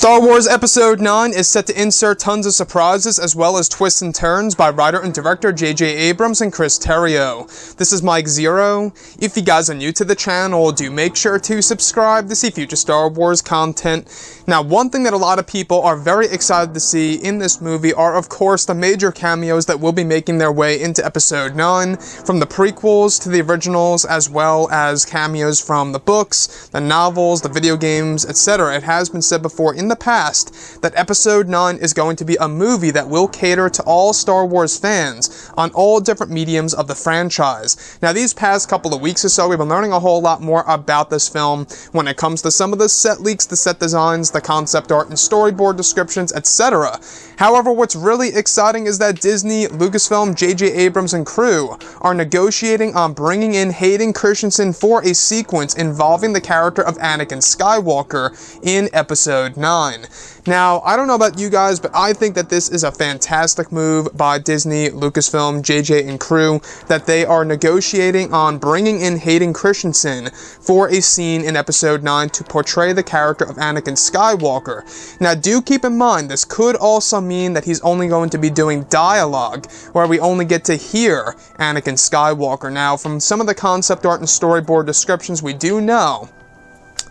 Star Wars Episode 9 is set to insert tons of surprises as well as twists and turns by writer and director J.J. Abrams and Chris Terrio. This is Mike Zero. If you guys are new to the channel, do make sure to subscribe to see future Star Wars content. Now, one thing that a lot of people are very excited to see in this movie are, of course, the major cameos that will be making their way into Episode 9, from the prequels to the originals, as well as cameos from the books, the novels, the video games, etc. It has been said before in the past that Episode 9 is going to be a movie that will cater to all Star Wars fans on all different mediums of the franchise. Now, these past couple of weeks or so, we've been learning a whole lot more about this film when it comes to some of the set leaks, the set designs, the concept art and storyboard descriptions, etc. However, what's really exciting is that Disney, Lucasfilm, J.J. Abrams, and crew are negotiating on bringing in Hayden Christensen for a sequence involving the character of Anakin Skywalker in Episode 9. Now, I don't know about you guys, but I think that this is a fantastic move by Disney, Lucasfilm, JJ, and crew, that they are negotiating on bringing in Hayden Christensen for a scene in Episode 9 to portray the character of Anakin Skywalker. Now, do keep in mind, this could also mean that he's only going to be doing dialogue, where we only get to hear Anakin Skywalker. Now, from some of the concept art and storyboard descriptions, we do know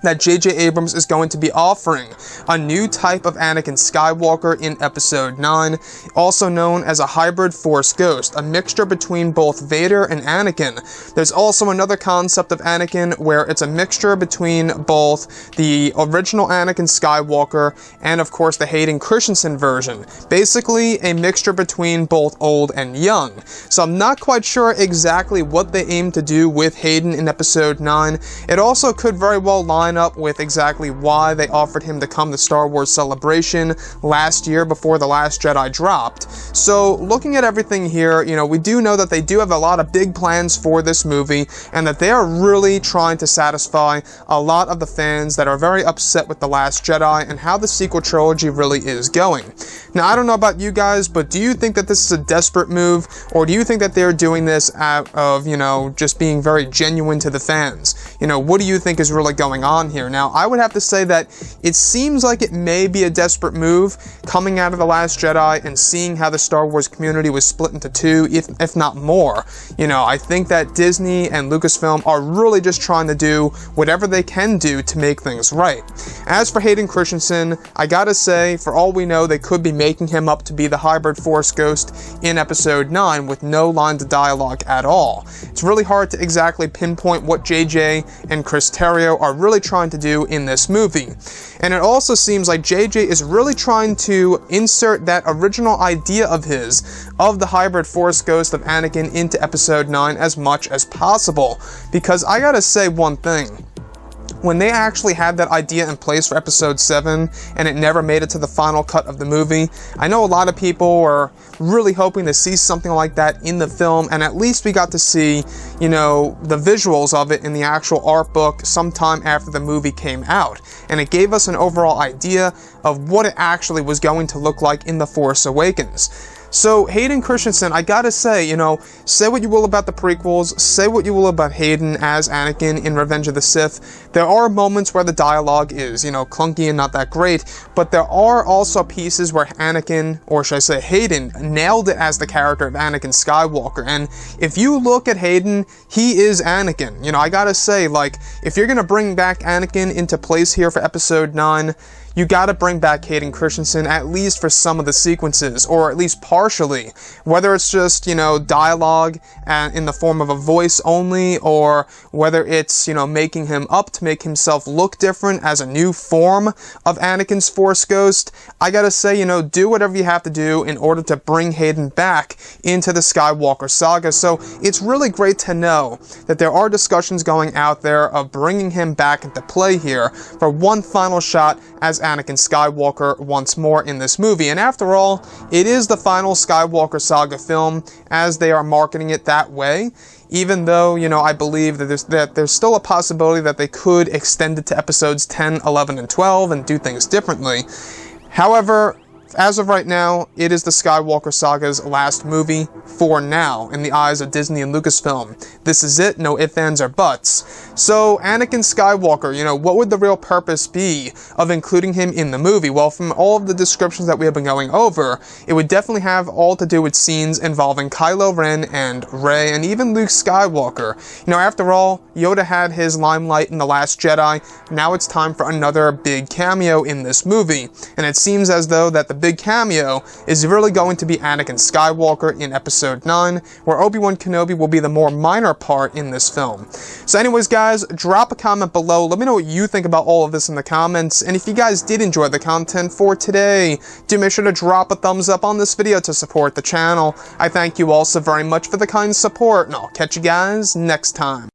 that J.J. Abrams is going to be offering a new type of Anakin Skywalker in Episode 9, also known as a hybrid Force Ghost, a mixture between both Vader and Anakin. There's also another concept of Anakin where it's a mixture between both the original Anakin Skywalker and, of course, the Hayden Christensen version. Basically, a mixture between both old and young. So I'm not quite sure exactly what they aim to do with Hayden in Episode 9. It also could very well line up with exactly why they offered him to come to Star Wars Celebration last year before The Last Jedi dropped. So, looking at everything here, we do know that they do have a lot of big plans for this movie, and that they are really trying to satisfy a lot of the fans that are very upset with The Last Jedi and how the sequel trilogy really is going. Now, I don't know about you guys, but do you think that this is a desperate move, or do you think that they're doing this out of, just being very genuine to the fans? What do you think is really going on here? Now, I would have to say that it seems like it may be a desperate move coming out of The Last Jedi and seeing how the Star Wars community was split into two, if not more. I think that Disney and Lucasfilm are really just trying to do whatever they can do to make things right. As for Hayden Christensen, I gotta say, for all we know, they could be making him up to be the hybrid Force Ghost in Episode 9 with no lines of dialogue at all. It's really hard to exactly pinpoint what JJ and Chris Terrio are really trying to do in this movie. And it also seems like JJ is really trying to insert that original idea of his, of the hybrid Force Ghost of Anakin, into Episode 9 as much as possible. Because I gotta say one thing. When they actually had that idea in place for Episode 7, and it never made it to the final cut of the movie, I know a lot of people were really hoping to see something like that in the film, and at least we got to see, the visuals of it in the actual art book sometime after the movie came out. And it gave us an overall idea of what it actually was going to look like in The Force Awakens. So, Hayden Christensen, I gotta say, say what you will about the prequels, say what you will about Hayden as Anakin in Revenge of the Sith. There are moments where the dialogue is, clunky and not that great, but there are also pieces where Anakin, or should I say Hayden, nailed it as the character of Anakin Skywalker. And if you look at Hayden, he is Anakin. I gotta say, if you're gonna bring back Anakin into place here for Episode 9, you gotta bring back Hayden Christensen, at least for some of the sequences, or at least partially. Whether it's just, dialogue in the form of a voice only, or whether it's, making him up to make himself look different as a new form of Anakin's Force Ghost. I gotta say, do whatever you have to do in order to bring Hayden back into the Skywalker saga. So it's really great to know that there are discussions going out there of bringing him back into play here for one final shot as Anakin Skywalker once more in this movie. And after all, it is the final Skywalker saga film, as they are marketing it that way, even though, I believe that there's still a possibility that they could extend it to Episodes 10, 11, and 12 and do things differently. However, As of right now, it is the Skywalker Saga's last movie, for now, in the eyes of Disney and Lucasfilm. This is it, no ifs, ands, or buts. So, Anakin Skywalker, what would the real purpose be of including him in the movie? Well, from all of the descriptions that we have been going over, it would definitely have all to do with scenes involving Kylo Ren and Rey, and even Luke Skywalker. After all, Yoda had his limelight in The Last Jedi. Now it's time for another big cameo in this movie, and it seems as though that the big cameo is really going to be Anakin Skywalker in Episode 9, where Obi-Wan Kenobi will be the more minor part in this film. So anyways, guys, drop a comment below. Let me know what you think about all of this in the comments, and if you guys did enjoy the content for today, do make sure to drop a thumbs up on this video to support the channel. I thank you all so very much for the kind support, and I'll catch you guys next time.